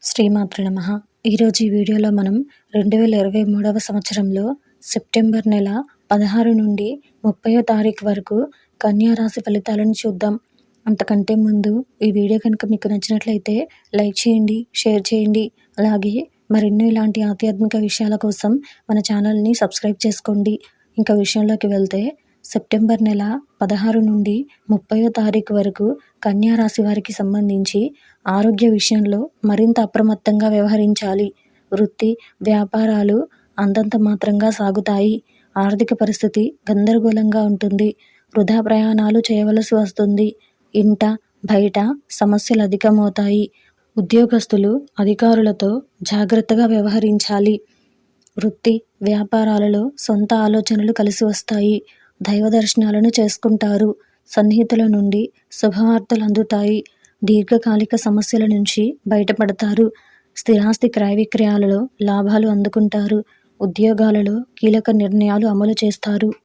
శ్రీమాతృ నమః. ఈరోజు ఈ వీడియోలో మనం 2023వ సంవత్సరంలో సెప్టెంబర్ నెల 16 నుండి 30వ తారీఖు వరకు కన్యా రాశి ఫలితాలను చూద్దాం. అంతకంటే ముందు ఈ వీడియో కనుక మీకు నచ్చినట్లయితే లైక్ చేయండి, షేర్ చేయండి. అలాగే మరెన్నో ఇలాంటి ఆధ్యాత్మిక విషయాల కోసం మన ఛానల్ని సబ్స్క్రైబ్ చేసుకోండి. ఇంకా విషయంలోకి వెళ్తే సెప్టెంబర్ నెల 16 నుండి 30వ తారీఖు వరకు కన్యా రాశి వారికి సంబంధించి ఆరోగ్య విషయంలో మరింత అప్రమత్తంగా వ్యవహరించాలి. వృత్తి, వ్యాపారాలు అంతంత మాత్రంగా సాగుతాయి. ఆర్థిక పరిస్థితి గందరగోళంగా ఉంటుంది. వృధా ప్రయాణాలు చేయవలసి వస్తుంది. ఇంట, బయట సమస్యలు అధికమవుతాయి. ఉద్యోగస్తులు అధికారులతో జాగ్రత్తగా వ్యవహరించాలి. వృత్తి, వ్యాపారాలలో సొంత ఆలోచనలు కలిసి వస్తాయి. దైవ దర్శనాలను చేసుకుంటారు. సన్నిహితుల నుండి శుభవార్తలు అందుతాయి. దీర్ఘకాలిక సమస్యల నుంచి బయటపడతారు. స్థిరాస్తి క్రయ విక్రయాలలో లాభాలు అందుకుంటారు. ఉద్యోగాలలో కీలక నిర్ణయాలు అమలు చేస్తారు.